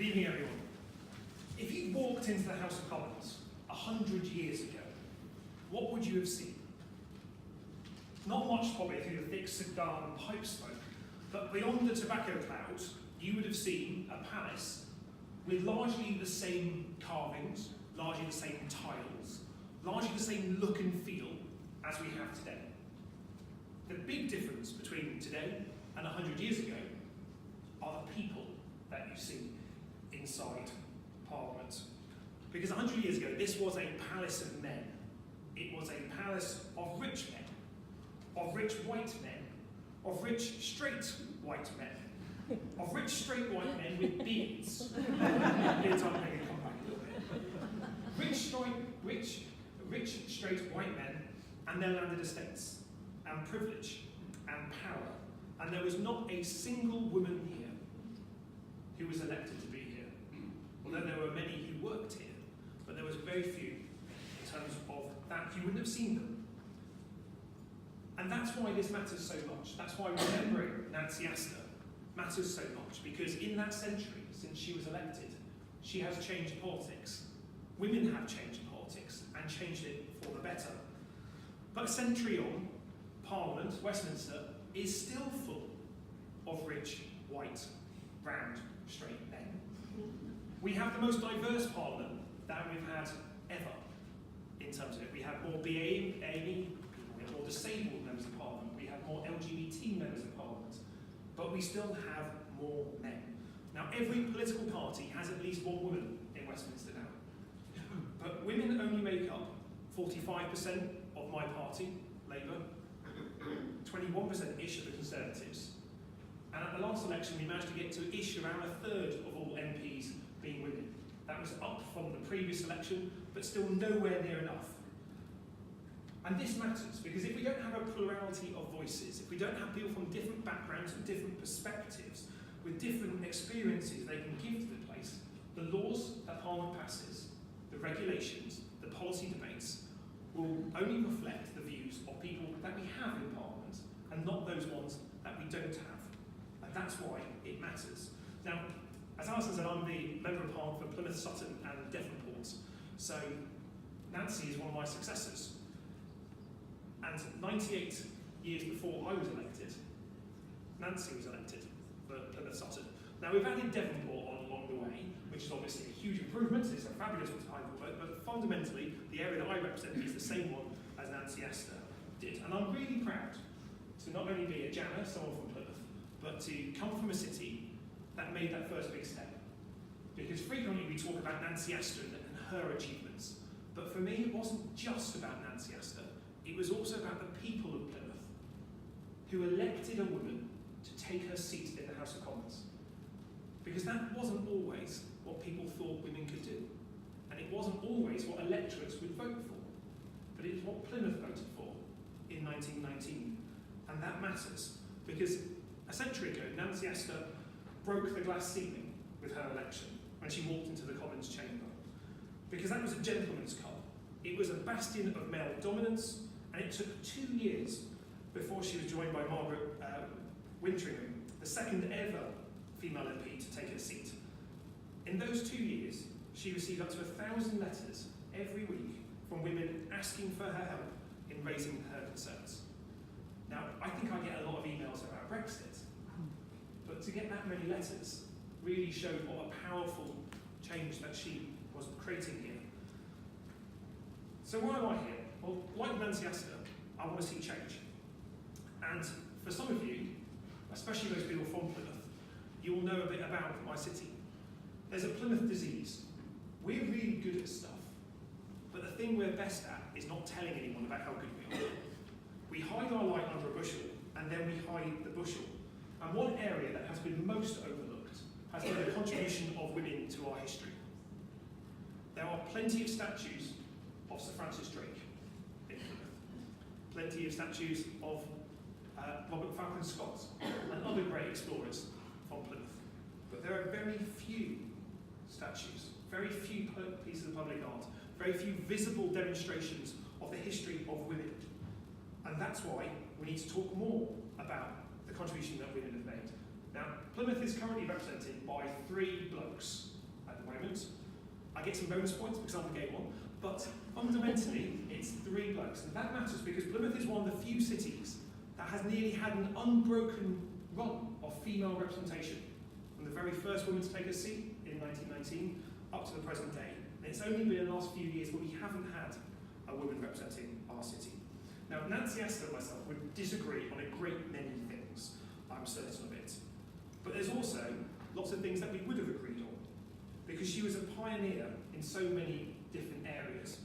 evening, everyone. If you walked into the House of Commons 100 years ago, what would you have seen? Not much, probably, through the thick cigar and pipe smoke, but beyond the tobacco clouds, you would have seen a palace with largely the same carvings, largely the same tiles, largely the same look and feel as we have today. The big difference between today and 100 years ago are the people that you see inside Parliament. Because 100 years ago, this was a palace of men. It was a palace of rich men, of rich white men, of rich straight white men, of rich straight white men with beards. Beards aren't going to come back a little bit. Rich straight white men and their landed estates, and privilege, and power. And there was not a single woman here who was elected to be here. Although there were many who worked here, but there was very few in terms of that. You wouldn't have seen them. And that's why this matters so much. That's why remembering Nancy Astor matters so much, because in that century, since she was elected, she has changed politics. Women have changed politics, and changed it for the better. But a century on, Parliament, Westminster, is still full of rich, white, round, straight men. We have the most diverse Parliament that we've had ever, in terms of it. We have more BAME people, we have more disabled members of Parliament, we have more LGBT members of Parliament, but we still have more men. Now, every political party has at least one woman in Westminster now. But women only make up 45% of my party, Labour, 21%-ish of the Conservatives. And at the last election, we managed to get to ish around a third of all MPs being women. That was up from the previous election, but still nowhere near enough. And this matters, because if we don't have a plurality of voices, if we don't have people from different backgrounds and different perspectives, with different experiences they can give to the place, the laws that Parliament passes, the regulations, the policy debates, will only reflect the views of people that we have in Parliament, and not those ones that we don't have. And that's why it matters. Now, as Alison said, I'm the Member of Parliament for Plymouth, Sutton and Devonport, so Nancy is one of my successors. And 98 years before I was elected, Nancy was elected for Plymouth, Sutton. Now, we've added Devonport on along the way, which is obviously a huge improvement. It's a fabulous time for work, but fundamentally, the area that I represent is the same one as Nancy Astor did. And I'm really proud to not only be a Janner, someone from Plymouth, but to come from a city that made that first big step. Because frequently we talk about Nancy Astor and her achievements, but for me it wasn't just about Nancy Astor, it was also about the people of Plymouth who elected a woman to take her seat in the House of Commons. Because that wasn't always what people thought women could do. And it wasn't always what electorates would vote for. But it is what Plymouth voted for in 1919. And that matters, because a century ago, Nancy Astor broke the glass ceiling with her election when she walked into the Commons chamber. Because that was a gentleman's club. It was a bastion of male dominance, and it took 2 years before she was joined by Margaret Wintringham, the second ever female MP to take her seat. In those 2 years, she received up to 1,000 letters every week from women asking for her help in raising her concerns. Now, I think I get a lot of emails about Brexit, but to get that many letters really showed what a powerful change that she was creating here. So why am I here? Well, like Nancy Astor, I want to see change. And for some of you, especially those people from Plymouth, you will know a bit about my city. There's a Plymouth disease. We're really good at stuff, but the thing we're best at is not telling anyone about how good we are. We hide our light under a bushel, and then we hide the bushel. And one area that has been most overlooked has been the contribution of women to our history. There are plenty of statues of Sir Francis Drake in Plymouth, plenty of statues of Robert Falcon Scott and other great explorers from Plymouth. But there are very few statues, very few pieces of public art, very few visible demonstrations of the history of women. And that's why we need to talk more about the contribution that women have made. Now, Plymouth is currently represented by 3 blokes. vote. I get some bonus points because I'm the gay one, but fundamentally it's 3 blokes. And that matters because Plymouth is one of the few cities that has nearly had an unbroken run of female representation, from the very first woman to take a seat in 1919 up to the present day. And it's only been the last few years where we haven't had a woman representing our city. Now, Nancy Astor and myself would disagree on a great many things, I'm certain of it. But there's also lots of things that we would have agreed on, because she was a pioneer in so many different areas.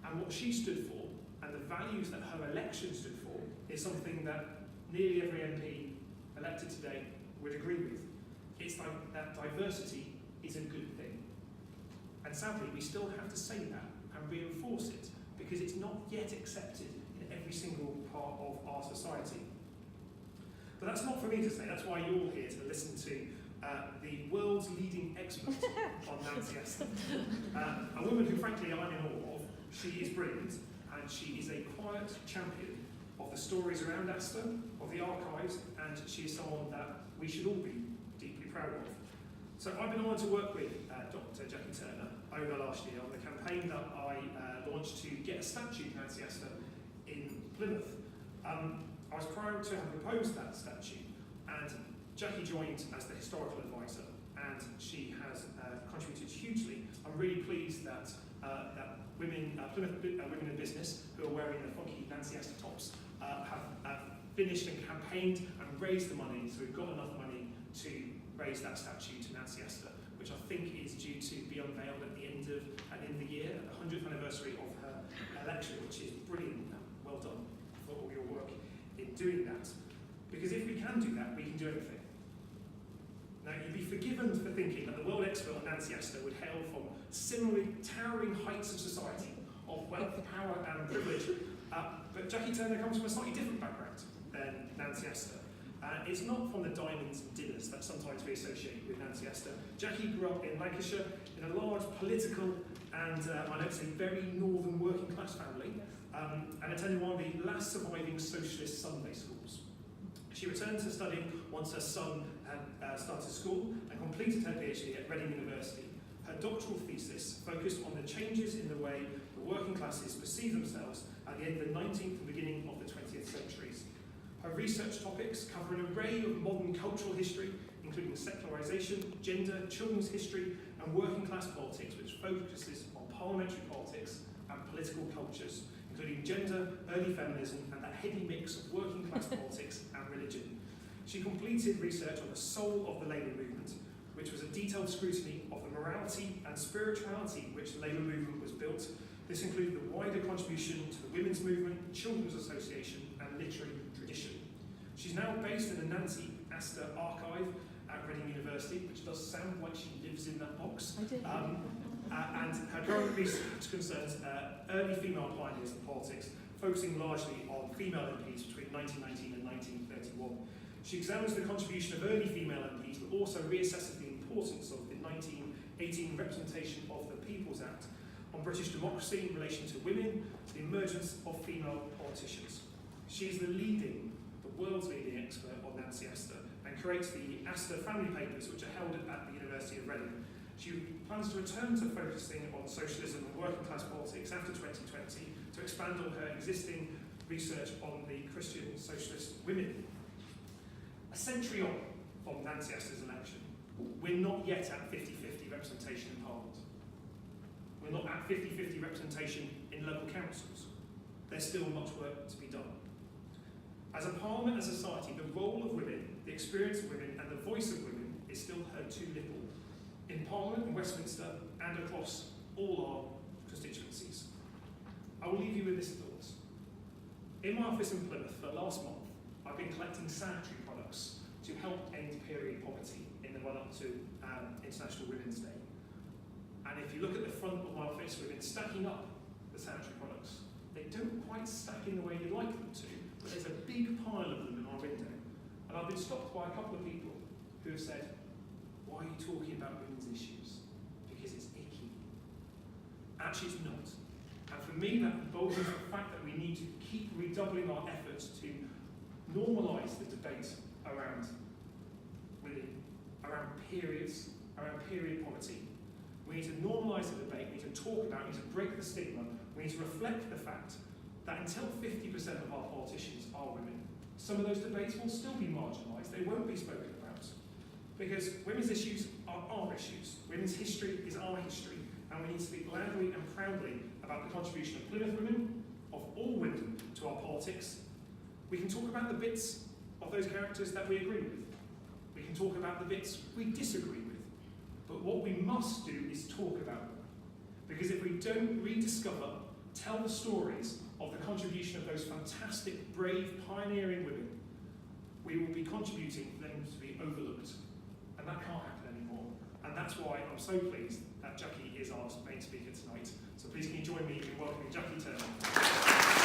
And what she stood for, and the values that her election stood for, is something that nearly every MP elected today would agree with. It's like that diversity is a good thing. And sadly, we still have to say that and reinforce it, because it's not yet accepted in every single part of our society. But that's not for me to say, that's why you're all here to listen to the world's leading expert on Nancy Astor. A woman who, frankly, I'm in awe of. She is brilliant, and she is a quiet champion of the stories around Astor, of the archives, and she is someone that we should all be deeply proud of. So I've been honoured to work with Dr. Jackie Turner over the last year on the campaign that I launched to get a statue of Nancy Astor in Plymouth. I was proud to have proposed that statue, and Jackie joined as the historical advisor, and she has contributed hugely. I'm really pleased that Plymouth women in business who are wearing the funky Nancy Astor tops have finished and campaigned and raised the money, so we've got enough money to raise that statue to Nancy Astor, which I think is due to be unveiled at the end of the year, at the 100th anniversary of her election, which is brilliant. Well done for all your work in doing that. Because if we can do that, we can do everything. Now, you'd be forgiven for thinking that the world expert on Nancy Astor would hail from similarly towering heights of society, of wealth, power and privilege, but Jackie Turner comes from a slightly different background than Nancy Astor. It's not from the diamonds and dinners that sometimes we associate with Nancy Astor. Jackie grew up in Lancashire in a large political and, I don't say, very northern working class family, and attended one of the last surviving socialist Sunday schools. She returned to studying once her son had started school and completed her PhD at Reading University. Her doctoral thesis focused on the changes in the way the working classes perceive themselves at the end of the 19th and beginning of the 20th centuries. Her research topics cover an array of modern cultural history, including secularisation, gender, children's history, and working class politics, which focuses on parliamentary politics and political cultures, including gender, early feminism, and that heady mix of working class politics and religion. She completed research on the soul of the labour movement, which was a detailed scrutiny of the morality and spirituality which the labour movement was built. This included the wider contribution to the women's movement, children's association, and literary tradition. She's now based in the Nancy Astor archive at Reading University, which does sound like she lives in that box. I did. And her current research concerns early female pioneers in politics, focusing largely on female MPs between 1919 and 1931. She examines the contribution of early female MPs, but also reassesses the importance of the 1918 representation of the People's Act on British democracy in relation to women, to the emergence of female politicians. She is the world's leading expert on Nancy Astor, and creates the Astor Family Papers, which are held at the University of Reading. She plans to return to focusing on socialism and working class politics after 2020 to expand on her existing research on the Christian socialist women. A century on from Nancy Astor's election, we're not yet at 50-50 representation in Parliament. We're not at 50-50 representation in local councils. There's still much work to be done. As a Parliament and society, the role of women, the experience of women, and the voice of women is still heard too little in Parliament, in Westminster, and across all our constituencies. I will leave you with this thought. In my office in Plymouth for the last month, I've been collecting sanitary products to help end period poverty in the run-up to International Women's Day. And if you look at the front of my office, we've been stacking up the sanitary products. They don't quite stack in the way you'd like them to, but there's a big pile of them in our window. And I've been stopped by a couple of people who have said, why are you talking about women's issues? Because it's icky. Actually, it's not. And for me, that emboldens the fact that we need to keep redoubling our efforts to normalise the debate around women, around periods, around period poverty. We need to normalise the debate, we need to talk about it, we need to break the stigma, we need to reflect the fact that until 50% of our politicians are women, some of those debates will still be marginalised, they won't be spoken about. Because women's issues are our issues, women's history is our history, and we need to speak loudly and proudly about the contribution of Plymouth women, of all women, to our politics. We can talk about the bits of those characters that we agree with. We can talk about the bits we disagree with. But what we must do is talk about them. Because if we don't rediscover, tell the stories of the contribution of those fantastic, brave, pioneering women, we will be contributing for them to be overlooked. And that can't happen anymore. And that's why I'm so pleased that Jackie is our main speaker tonight. So please can you join me in welcoming Jackie Turner.